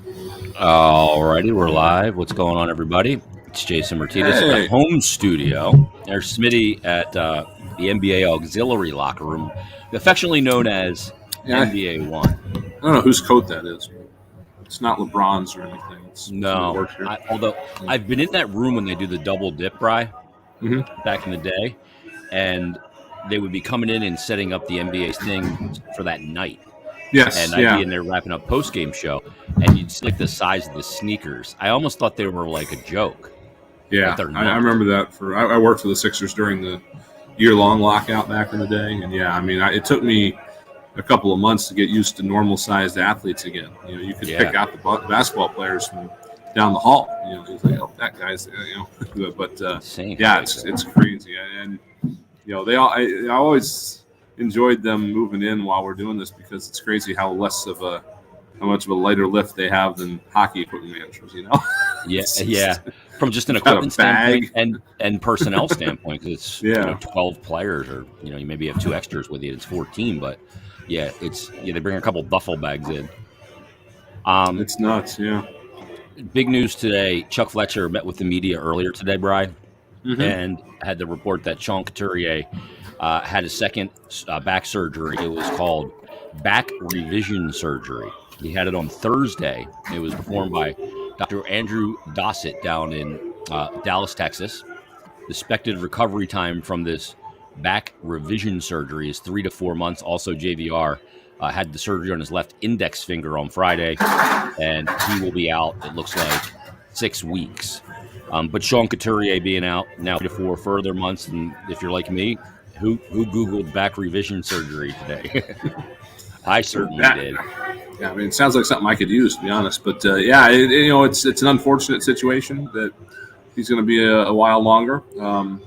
Alrighty, we're live. What's going on, everybody? It's Jason Myrtetus at the Hey, home studio. There's Smitty at the NBA Auxiliary Locker Room, affectionately known as yeah, NBA One. I don't know whose coat that is. It's not LeBron's or anything. It's somebody who No, works here. although I've been in that room when they do the double dip, Bry, Mm-hmm. back in the day, and they would be coming in and setting up the NBA thing for that night. And Yes, I'd be yeah, in there wrapping up post game show, and you'd see like the size of the sneakers. I almost thought they were like a joke, but yeah. they're I not. remember that. I worked for the Sixers during the year-long lockout back in the day, and yeah, I mean, it took me a couple of months to get used to normal-sized athletes again. You could Yeah, pick out the basketball players from down the hall. It's like, oh, that guy's, but insane how yeah, big they it's are. crazy, and they all. I always enjoyed them moving in while we're doing this because it's crazy how much of a lighter lift they have than hockey equipment managers. Yeah, It's yeah. just, From just an you got a equipment standpoint bag. and personnel standpoint, because it's Yeah, 12 players, or you maybe have two extras with you. It's 14, but yeah, they bring a couple duffel bags in. Um, it's nuts. Yeah. Big news today. Chuck Fletcher met with the media earlier today, Brian, Mm-hmm. and had the report that Sean Couturier had a second back surgery. It was called back revision surgery. He had it on Thursday. It was performed by Dr. Andrew Dossett down in Dallas, Texas. The expected recovery time from this back revision surgery is 3 to 4 months. Also, JVR had the surgery on his left index finger on Friday, and he will be out, it looks like, 6 weeks. But Sean Couturier being out now to 4 further months, and if you're like me, who Googled back revision surgery today? I certainly That. did. Yeah, I mean, it sounds like something I could use, to be honest. But yeah, it's an unfortunate situation that he's going to be a while longer.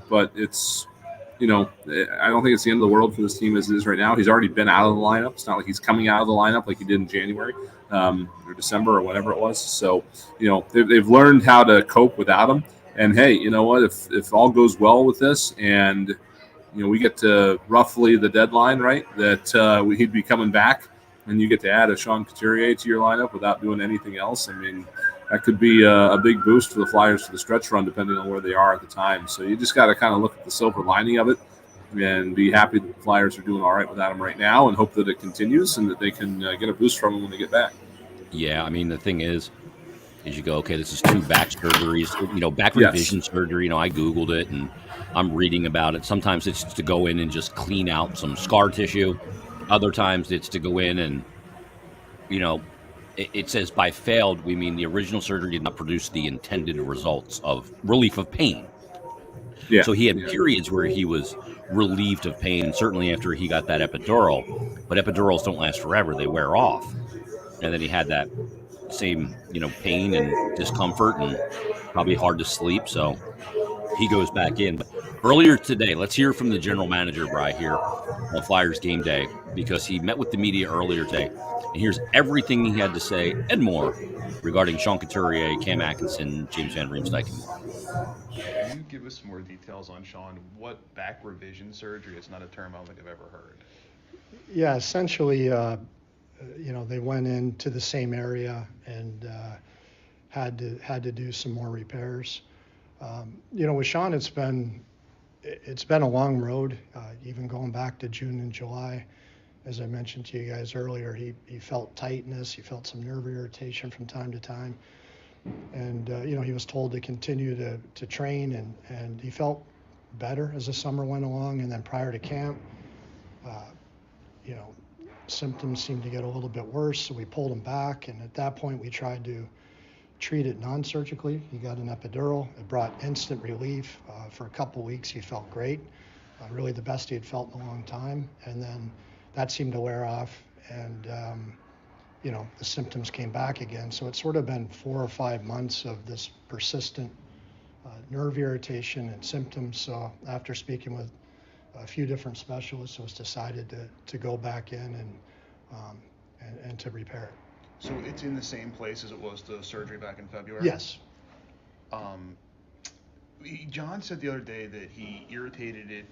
But I don't think it's the end of the world for this team as it is right now. He's already been out of the lineup. It's not like he's coming out of the lineup like he did in January or December or whatever it was. So, they've learned how to cope without him. And hey, you know what? If all goes well with this and we get to roughly the deadline, right, that he'd be coming back, and you get to add a Sean Couturier to your lineup without doing anything else. I mean, that could be a big boost for the Flyers for the stretch run, depending on where they are at the time. So you just got to kind of look at the silver lining of it and be happy that the Flyers are doing all right without him right now, and hope that it continues and that they can get a boost from him when they get back. Yeah, I mean, the thing is you go, okay, this is two back surgeries, back Yes. revision surgery. I Googled it and I'm reading about it. Sometimes it's to go in and just clean out some scar tissue. Other times it's to go in and, you know, it says by failed, we mean the original surgery did not produce the intended results of relief of pain. Yeah. So he had Yeah. periods where he was relieved of pain, certainly after he got that epidural. But epidurals don't last forever, they wear off. And then he had that same, pain and discomfort and probably hard to sleep. So he goes back in. But earlier today, let's hear from the general manager, Bry, here on Flyers game day, because he met with the media earlier today. And here's everything he had to say and more regarding Sean Couturier, Cam Atkinson, James Van Riemsdyk, and more. Can you give us some more details on Sean? What back revision surgery? It's not a term I don't think I've ever heard. Yeah, essentially, they went into the same area and had to do some more repairs. With Sean, it's been a long road, even going back to June and July. As I mentioned to you guys earlier, he felt tightness, he felt some nerve irritation from time to time, and he was told to continue to train, and he felt better as the summer went along. And then prior to camp, uh, you know, symptoms seemed to get a little bit worse, so we pulled him back. And at that point, we tried to treat it non-surgically. He got an epidural. It brought instant relief. For a couple weeks, he felt great, really the best he had felt in a long time. And then that seemed to wear off, and the symptoms came back again. So it's sort of been 4 or 5 months of this persistent nerve irritation and symptoms. So after speaking with a few different specialists, it was decided to go back in and to repair it. So it's in the same place as it was the surgery back in February? Yes. Um, John said the other day that he irritated it.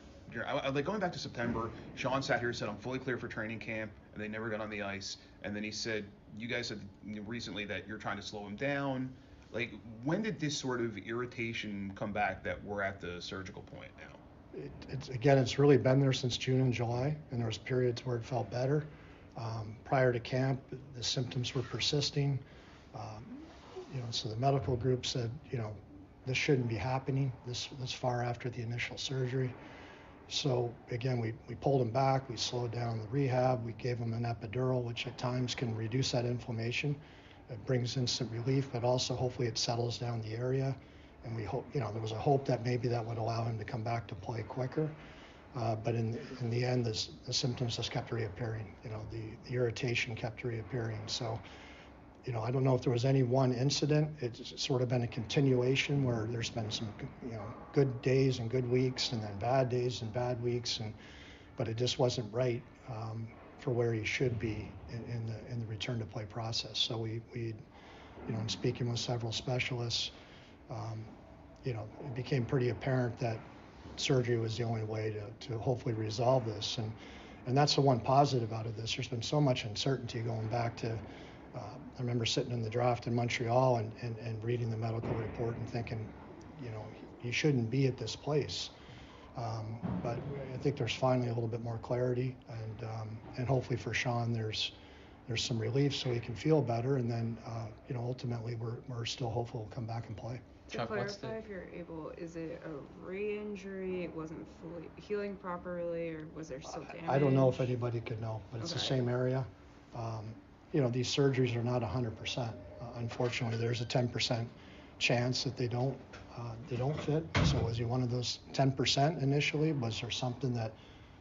Like going back to September, Sean sat here and said, I'm fully clear for training camp, and they never got on the ice. And then he said You guys said recently that you're trying to slow him down. Like, when did this sort of irritation come back that we're at the surgical point now? It's really been there since June and July, and there was periods where it felt better. Prior to camp, the symptoms were persisting. Um, so the medical group said, this shouldn't be happening this far after the initial surgery. So again, we pulled him back, we slowed down the rehab, we gave him an epidural, which at times can reduce that inflammation. It brings instant relief, but also hopefully it settles down the area. And we hope, there was a hope that maybe that would allow him to come back to play quicker. But in the end, the symptoms just kept reappearing. The irritation kept reappearing. So, I don't know if there was any one incident. It's sort of been a continuation where there's been some, good days and good weeks, and then bad days and bad weeks, but it just wasn't right for where he should be in the return to play process. So we in speaking with several specialists, it became pretty apparent that surgery was the only way to hopefully resolve this, and that's the one positive out of this. There's been so much uncertainty going back to. I remember sitting in the draft in Montreal and reading the medical report and thinking, he shouldn't be at this place. But I think there's finally a little bit more clarity, and hopefully for Sean, there's some relief so he can feel better, and then ultimately we're still hopeful he'll come back and play. To Chuck, clarify, if you're able, is it a re-injury? It wasn't fully healing properly, or was there still damage? I don't know if anybody could know, but it's the same area. These surgeries are not 100%. Unfortunately, there's a 10% chance that they don't fit. So was he one of those 10% initially? Was there something that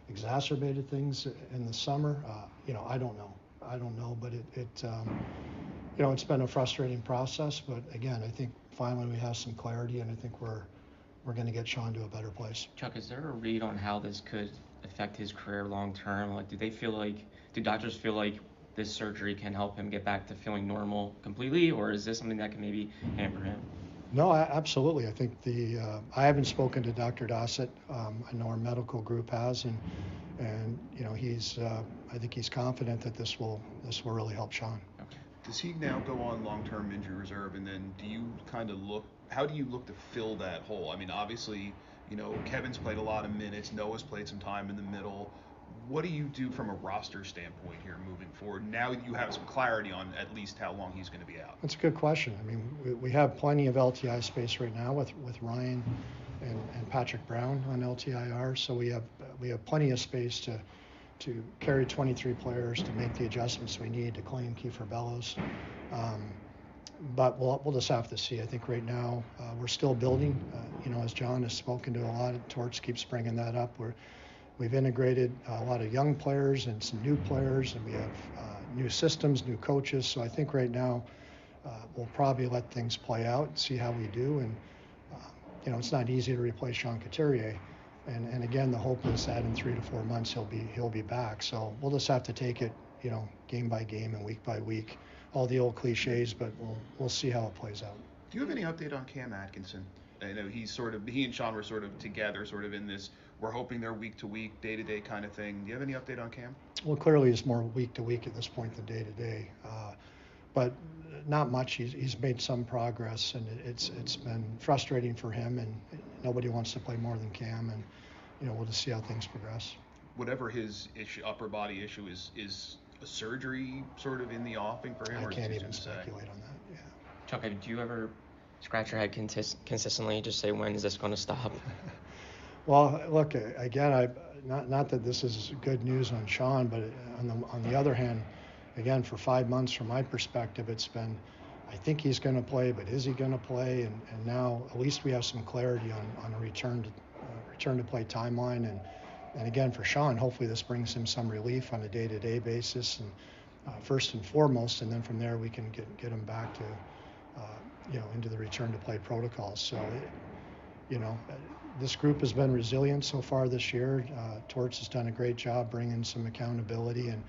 exacerbated things in the summer? I don't know, but it's been a frustrating process. But again, I think finally we have some clarity, and I think we're going to get Sean to a better place. Chuck, is there a read on how this could affect his career long term? Like, do doctors feel like this surgery can help him get back to feeling normal completely, or is this something that can maybe hamper him? No, absolutely. I think I haven't spoken to Dr. Dossett. I know our medical group has, and he's. I think he's confident that this will really help Sean. Okay. Does he now go on long-term injury reserve, and then how do you look to fill that hole? I mean, obviously, Kevin's played a lot of minutes, Noah's played some time in the middle. What do you do from a roster standpoint here moving forward? Now you have some clarity on at least how long he's going to be out. That's a good question. I mean, we have plenty of LTI space right now with Ryan and Patrick Brown on LTIR, so we have plenty of space to carry 23 players, to make the adjustments we need to claim Kiefer Bellows. But we'll just have to see. I think right now we're still building. As John has spoken to a lot, Torts keeps bringing that up. We've integrated a lot of young players and some new players, and we have new systems, new coaches. So I think right now we'll probably let things play out and see how we do. And it's not easy to replace Sean Couturier. And again, the hope is that in 3 to 4 months he'll be back. So we'll just have to take it, game by game and week by week. All the old cliches, but we'll see how it plays out. Do you have any update on Cam Atkinson? I know he and Sean were sort of together, sort of in this, we're hoping they're week to week, day to day kind of thing. Do you have any update on Cam? Well, clearly it's more week to week at this point than day to day, but not much. He's made some progress, and it's been frustrating for him, and nobody wants to play more than Cam, and we'll just see how things progress. Whatever his upper body issue is a surgery sort of in the offing for him? I can't even speculate on that. Yeah. Chuck, do you ever scratch your head consistently, just say, when is this going to stop? Well, look, again, not that this is good news on Sean, but on the other hand, again, for 5 months from my perspective, it's been, I think he's going to play, but is he going to play? And now at least we have some clarity on a return to play timeline. And again, for Sean, hopefully this brings him some relief on a day-to-day basis, and first and foremost, and then from there we can get him back to into the return to play protocols. So this group has been resilient so far this year. Torts has done a great job bringing some accountability, and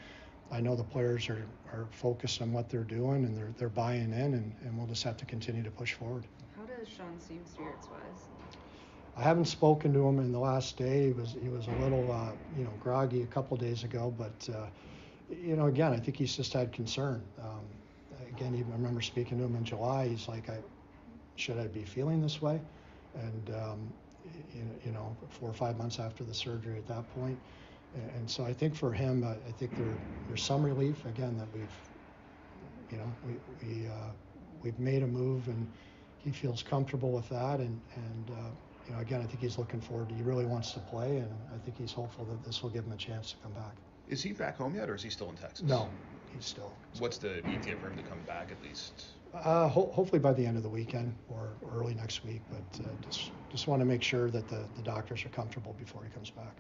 I know the players are focused on what they're doing, and they're buying in, and we'll just have to continue to push forward. How does Sean seem spirits-wise? I haven't spoken to him in the last day. He was a little groggy a couple days ago, but Again, I think he's just had concern. Again, even I remember speaking to him in July. He's like, should I be feeling this way? And 4 or 5 months after the surgery at that point. And so I think for him, I think there's some relief again that we've made a move and he feels comfortable with that. And again, I think he's looking forward to. He really wants to play, and I think he's hopeful that this will give him a chance to come back. Is he back home yet, or is he still in Texas? No, he's still. What's the ETA for him to come back at least? Hopefully by the end of the weekend or early next week, but just want to make sure that the doctors are comfortable before he comes back.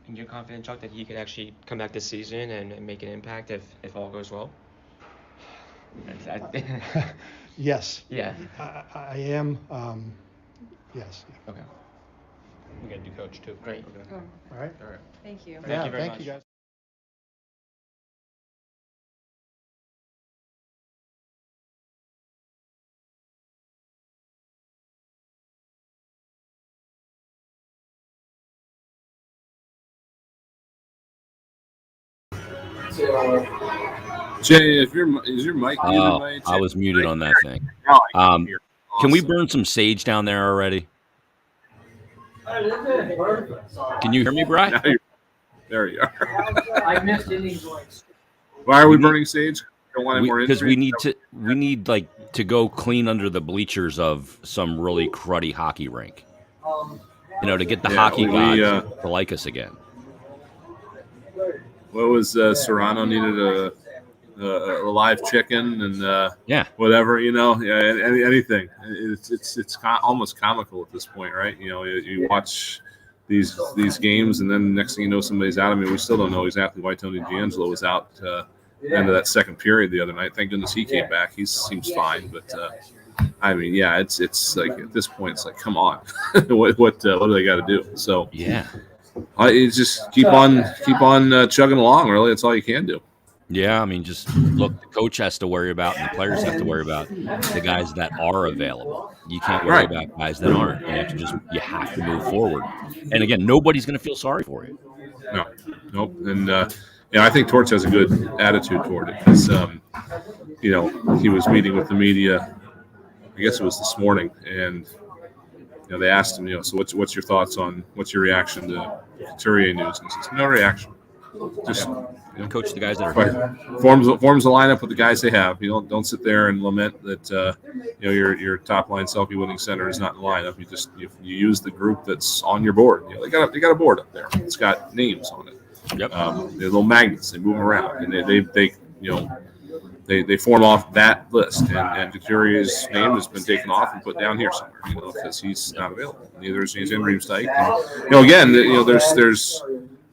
And you're confident, Chuck, that he could actually come back this season and make an impact if all goes well? Yes. Yeah. I am. Yes. Okay. We got a new coach too. Great. Oh, All right. All right. thank you. Thank you very thank much. you guys. Jay, is your mic muted? By I was muted on that thing. Now I can Um, hear. Can we Awesome. burn some sage down there already? Can you hear me, Bri? Now there you are. I missed innings voice. Why are we burning sage? Don't want any more Because injuries? we need like to go clean under the bleachers of some really cruddy hockey rink. To get the Yeah, hockey we, gods to like us again. What was Serrano needed a live chicken and Yeah. whatever, anything. It's almost comical at this point, right? You watch these games, and then next thing you know, somebody's out. I mean, we still don't know exactly why Tony D'Angelo was out end of that second period the other night. Thank goodness he came back. He seems fine, but I mean, yeah, it's like at this point, it's like, come on, what do they got to do? So Yeah. you just keep on chugging along. Really, that's all you can do. Yeah, I mean, just look, the coach has to worry about, and the players have to worry about the guys that are available. You can't worry Right. about guys that aren't. You have to move forward. And again, nobody's going to feel sorry for you. No, nope. And I think Torts has a good attitude toward it because he was meeting with the media. I guess it was this morning, and they asked him, so what's your thoughts on what's your reaction to Couturier news? And he says, no reaction. Just Coach the guys that are here. forms a lineup with the guys they have. You don't sit there and lament that your top line Selke winning center is not in the lineup. You use the group that's on your board. They got a board up there. It's got names on it. Yep. They're little magnets. They move them around, and they form off that list. And Couturier's name has been taken off and put down here somewhere, because he's not available. Neither is Andrew Dyke. And, again, there's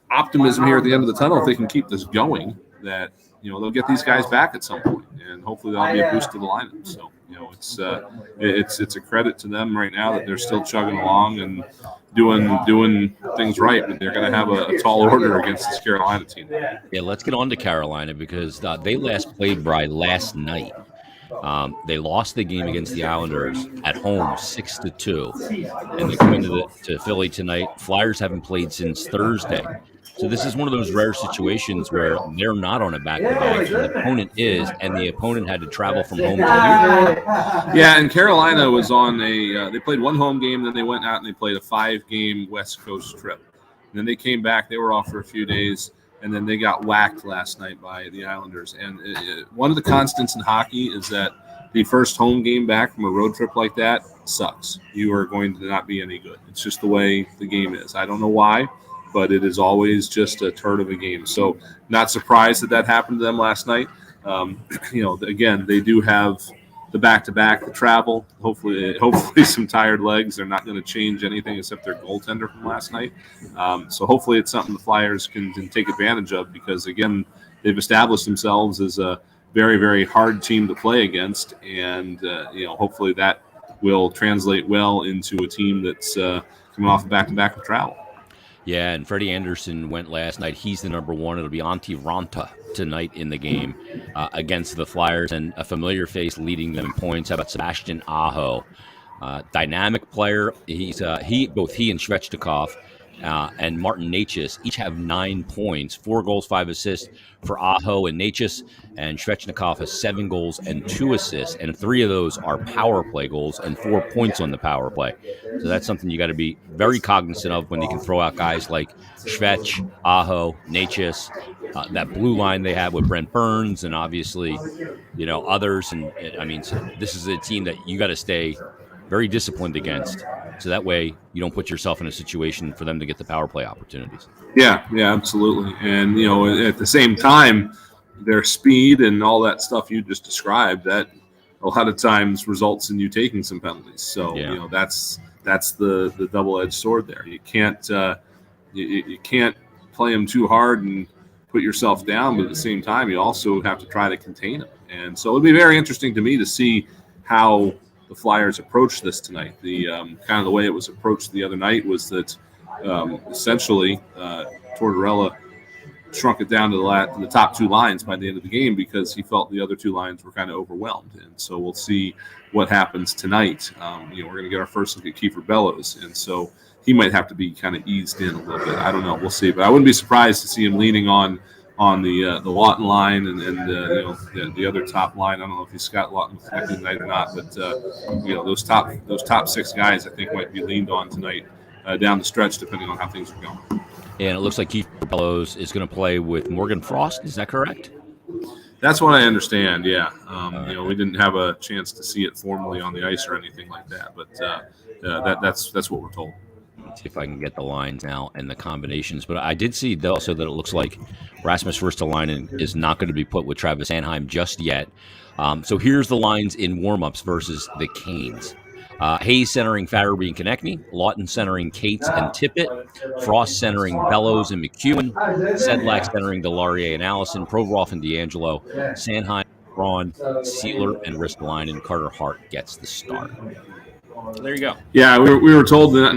optimism here at the end of the tunnel if they can keep this going. That they'll get these guys back at some point, and hopefully that'll be a boost to the lineup. So it's a credit to them right now that they're still chugging along and doing things right, but they're going to have a tall order against this Carolina team. Yeah, let's get on to Carolina because they last played last night. They lost the game against the Islanders at home 6-2, and they're coming to Philly tonight. Flyers haven't played since Thursday. So this is one of those rare situations where they're not on a back-to-back, and the opponent is, and the opponent had to travel from home to here. Yeah, and Carolina was on they played one home game, then they went out and they played a 5-game West Coast trip. And then they came back, they were off for a few days, and then they got whacked last night by the Islanders. And one of the constants in hockey is that the first home game back from a road trip like that sucks. You are going to not be any good. It's just the way the game is. I don't know why, but it is always just a turd of a game. So not surprised that happened to them last night. Again, they do have the back-to-back, the travel, hopefully some tired legs. They're not going to change anything except their goaltender from last night. So hopefully it's something the Flyers can take advantage of because, again, they've established themselves as a very, very hard team to play against. And, hopefully that will translate well into a team that's coming off a back-to-back with travel. Yeah, and Freddie Anderson went last night. He's the number one. It'll be Antti Ranta tonight in the game against the Flyers, and a familiar face leading them in points. How about Sebastian Aho? Dynamic player. Both he and Svechnikov and Martin Natchez each have 9 points, 4 goals, 5 assists for Aho and Natchez, and Svechnikov has 7 goals and 2 assists, and 3 of those are power play goals and 4 points on the power play. So that's something you got to be very cognizant of when you can throw out guys like Svech, Aho, Natchez, that blue line they have with Brent Burns, and obviously, others. And I mean, so this is a team that you got to stay very disciplined against, so that way you don't put yourself in a situation for them to get the power play opportunities. Yeah, absolutely. And at the same time, their speed and all that stuff you just described, that a lot of times results in you taking some penalties. So that's the double-edged sword there. You can't you can't play them too hard and put yourself down, but at the same time, you also have to try to contain them. And so it'll be very interesting to me to see how the Flyers approach this tonight. The kind of the way it was approached the other night was that essentially Tortorella shrunk it down to the top 2 lines by the end of the game because he felt the other 2 lines were kind of overwhelmed. And so we'll see what happens tonight. We're going to get our first look at Kiefer Bellows, and so he might have to be kind of eased in a little bit. I don't know. We'll see. But I wouldn't be surprised to see him leaning on the Lawton line and the other top line. I don't know if he's got Lawton tonight or not, but those top 6 guys I think might be leaned on tonight down the stretch, depending on how things are going. And it looks like Kiefer Bellows is going to play with Morgan Frost. Is that correct? That's what I understand. Yeah, we didn't have a chance to see it formally on the ice or anything like that, but that's what we're told. Let's see if I can get the lines now and the combinations. But I did see also that it looks like Rasmus Ristolainen is not going to be put with Travis Sanheim just yet. So here's the lines in warmups versus the Canes. Hayes centering Farabee and Konechny, Lawton centering Cates and Tippett, Frost centering Bellows and McEwen, Sedlak centering Delarier and Allison, Provorov and D'Angelo, Sanheim, Braun, Sealer, and Ristolainen. Carter Hart gets the start. So there you go. Yeah, we were told that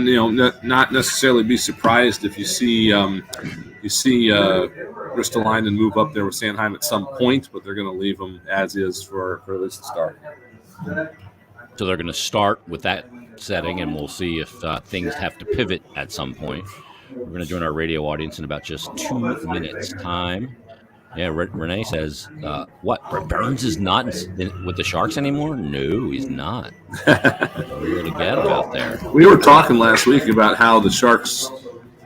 not necessarily be surprised if you see Ristolainen move up there with Sanheim at some point, but they're going to leave him as is for this to start. So they're going to start with that setting, and we'll see if things have to pivot at some point. We're going to join our radio audience in about just 2 minutes' time. Yeah, Renee says, what, Burns is not with the Sharks anymore? No, he's not. We're to get out there. We were talking last week about how the Sharks,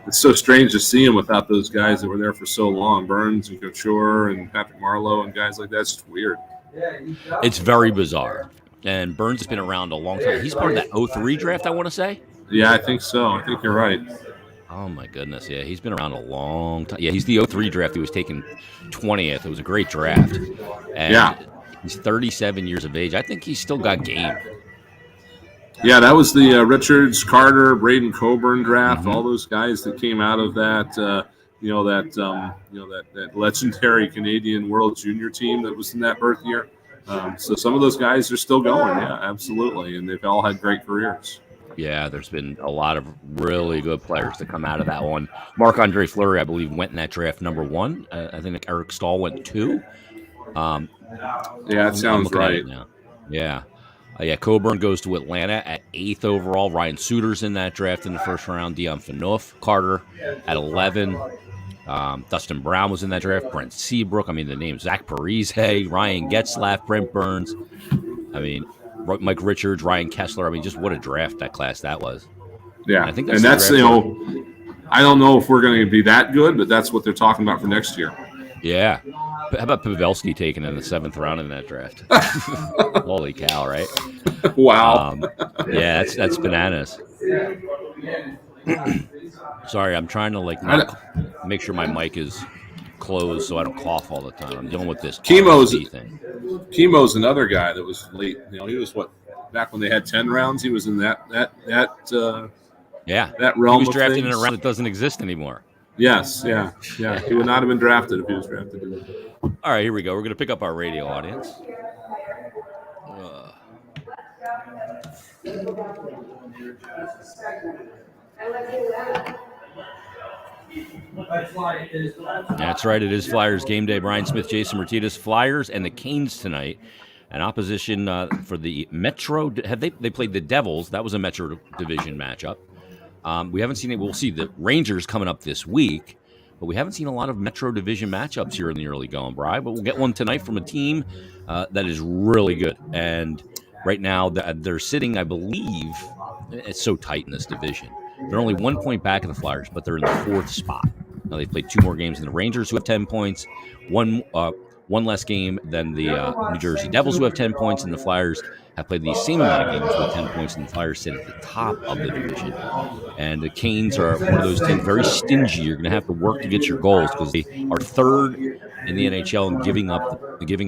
it's so strange to see them without those guys that were there for so long, Burns and Couture and Patrick Marleau and guys like that. It's just weird. It's very bizarre. And Burns has been around a long time. He's part of that 03 draft, I want to say. Yeah, I think so. I think you're right. Oh, my goodness. Yeah, he's been around a long time. Yeah, he's the 03 draft. He was taken 20th. It was a great draft. And he's 37 years of age. I think he's still got game. Yeah, that was the Richards, Carter, Braden Coburn draft. Mm-hmm. All those guys that came out of that, that legendary Canadian World Junior team that was in that birth year. So some of those guys are still going, yeah, absolutely, and they've all had great careers. Yeah, there's been a lot of really good players to come out of that one. Marc-Andre Fleury, I believe, went in that draft number 1. I think Eric Stahl went 2. Yeah, that sounds right. Now. Yeah. Coburn goes to Atlanta at 8th overall. Ryan Suter's in that draft in the first round. Dion Phaneuf, Carter at 11. Dustin Brown was in that draft. Brent Seabrook. I mean, the names. Zach Parise, Ryan Getzlaff, Brent Burns. I mean, Mike Richards, Ryan Kessler. I mean, just what a draft that was. Yeah, and I think that's I don't know if we're going to be that good, but that's what they're talking about for next year. Yeah. How about Pavelski taken in the 7th round in that draft? Holy cow, right? Wow. Yeah, that's bananas. Sorry, I'm trying to make sure my mic is closed so I don't cough all the time. I'm dealing with this RSV thing. Chemo's another guy that was late. He was back when they had 10 rounds. He was in that realm. He was drafted in a round that doesn't exist anymore. Yes, yeah. He would not have been drafted if he was drafted. All right, here we go. We're going to pick up our radio audience. That's right. It is Flyers game day. Brian Smith, Jason Myrtetus, Flyers and the Canes tonight. An opposition for the Metro. They played the Devils. That was a Metro Division matchup. We haven't seen it. We'll see the Rangers coming up this week, but we haven't seen a lot of Metro Division matchups here in the early going, Bri. But we'll get one tonight from a team that is really good. And right now, they're sitting, I believe, it's so tight in this division. They're only 1 point back of the Flyers, but they're in the 4th spot. Now they played 2 more games than the Rangers, who have 10 points. One less game than the New Jersey Devils, who have 10 points, and the Flyers have played the same amount of games with 10 points, and the Flyers sit at the top of the division. And the Canes are one of those teams, very stingy. You're going to have to work to get your goals because they are 3rd in the NHL in giving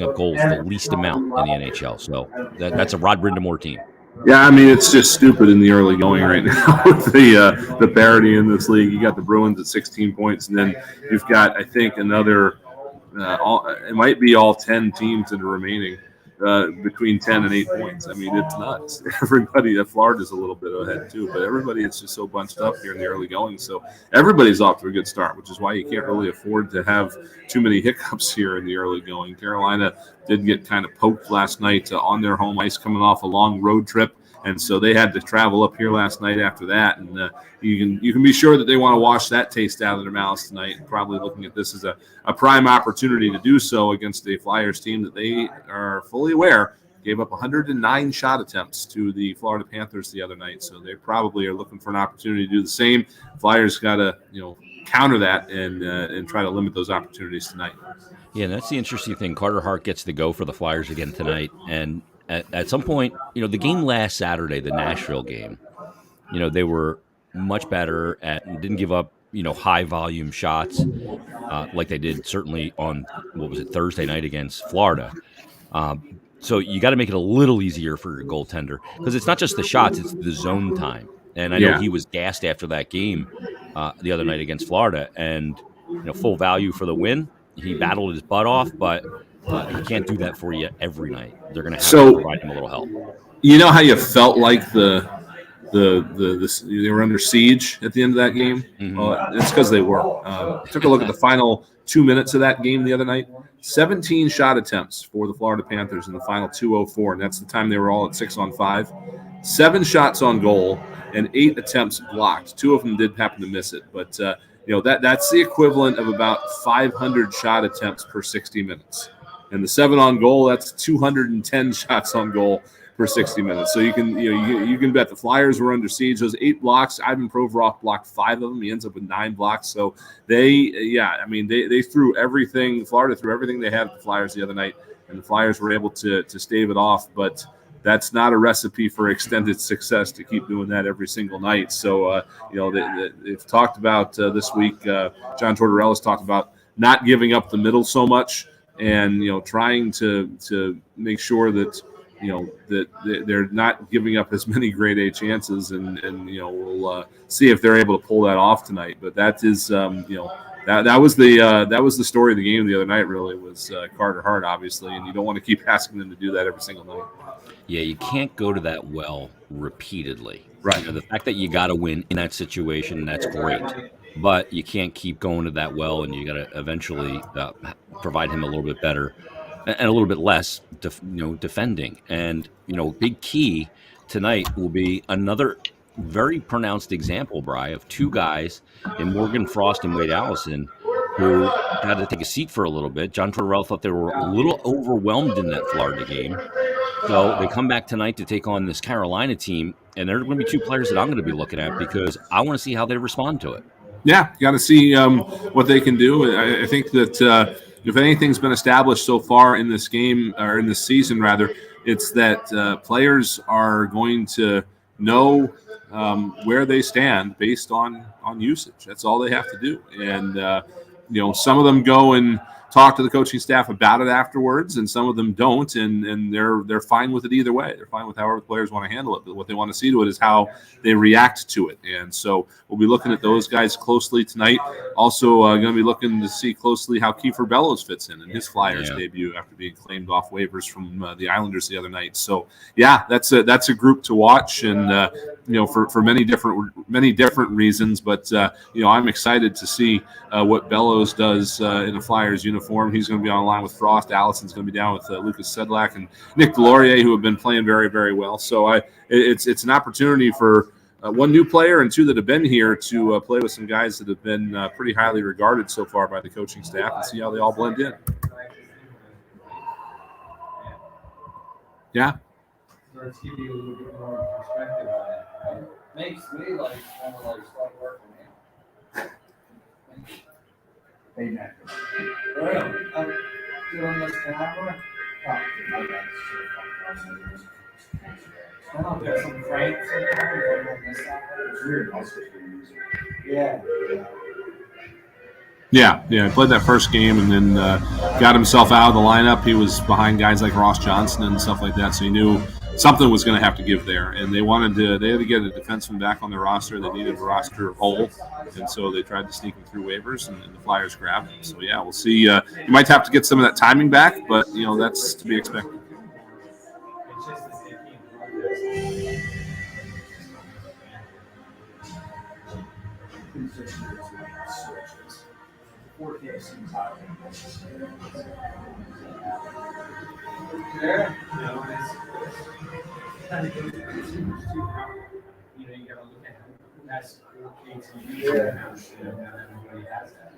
up goals the least amount in the NHL. So that's a Rod Brindamore team. Yeah, I mean, it's just stupid in the early going right now with the parity in this league. You got the Bruins at 16 points, and then you've got, I think, another it might be all 10 teams that are remaining between 10 and 8 points. I mean, it's nuts. Everybody, Florida's a little bit ahead too, but everybody is just so bunched up here in the early going. So everybody's off to a good start, which is why you can't really afford to have too many hiccups here in the early going. Carolina did get kind of poked last night on their home ice coming off a long road trip. And so they had to travel up here last night after that. And you can be sure that they want to wash that taste out of their mouths tonight, and probably looking at this as a prime opportunity to do so against a Flyers team that they are fully aware gave up 109 shot attempts to the Florida Panthers the other night. So they probably are looking for an opportunity to do the same. Flyers got to counter that and try to limit those opportunities tonight. Yeah, and that's the interesting thing. Carter Hart gets to go for the Flyers again tonight, and at some point, the game last Saturday, the Nashville game, they were much better and didn't give up, high volume shots like they did certainly on, Thursday night against Florida. So you got to make it a little easier for your goaltender because it's not just the shots, it's the zone time. And I know he was gassed after that game the other night against Florida, and full value for the win. He battled his butt off, but he can't do that for you every night. They're going to have to provide him a little help. You know how you felt like they were under siege at the end of that game? Mm-hmm. Well, it's because they were. Took a look at the final 2 minutes of that game the other night. 17 shot attempts for the Florida Panthers in the final 2:04, and that's the time they were all at 6-on-5. 7 shots on goal and 8 attempts blocked. 2 of them did happen to miss it, but that's the equivalent of about 500 shot attempts per 60 minutes. And the 7 on goal, that's 210 shots on goal per 60 minutes. So you can bet the Flyers were under siege. Those 8 blocks, Ivan Provorov blocked 5 of them. He ends up with 9 blocks. So they threw everything. Florida threw everything they had at the Flyers the other night, and the Flyers were able to stave it off. But that's not a recipe for extended success to keep doing that every single night. So they've talked about this week. John Tortorella's talked about not giving up the middle so much, and trying to make sure that that they're not giving up as many grade A chances, and we'll see if they're able to pull that off tonight. But that is that was the story of the game the other night. Really was Carter Hart, obviously, and you don't want to keep asking them to do that every single night. Yeah, you can't go to that well repeatedly. Right. The fact that you got to win in that situation, that's great. But you can't keep going to that well, and you got to eventually provide him a little bit better and a little bit less, defending. And big key tonight will be another very pronounced example, Bri, of 2 guys in Morgan Frost and Wade Allison who had to take a seat for a little bit. John Tortorella thought they were a little overwhelmed in that Florida game. So they come back tonight to take on this Carolina team, and they're going to be 2 players that I'm going to be looking at because I want to see how they respond to it. Yeah, got to see what they can do. I think that if anything's been established so far in this game, or in this season rather, it's that players are going to know where they stand based on usage. That's all they have to do. And some of them go and talk to the coaching staff about it afterwards, and some of them don't, and they're fine with it either way. They're fine with however the players want to handle it. But what they want to see to it is how they react to it. And so we'll be looking at those guys closely tonight. Also going to be looking to see closely how Kiefer Bellows fits in his Flyers debut after being claimed off waivers from the Islanders the other night. So yeah, that's a group to watch, and for many different reasons. But I'm excited to see what Bellows does in a Flyers uniform. He's going to be on line with Frost. Allison's going to be down with Lucas Sedlak and Nick Delorier, who have been playing very, very well. So it's an opportunity for one new player and two that have been here to play with some guys that have been pretty highly regarded so far by the coaching staff and see how they all blend in. Yeah. Let's give you a little bit more perspective on it. Makes me like kind of like start working out. Hey, Matt. Well, still on this camera? Oh, my bad. I don't know, some frames sometimes. It's weird. Yeah. Yeah, he played that first game and then got himself out of the lineup. He was behind guys like Ross Johnson and stuff like that, so he knew something was going to have to give there. And they had to get a defenseman back on their roster. They needed a roster hole, and so they tried to sneak him through waivers, and the Flyers grabbed him. So yeah, we'll see. You might have to get some of that timing back, but that's to be expected. Yeah. You gotta look at who has 4K TV. Yeah. Not everybody has that.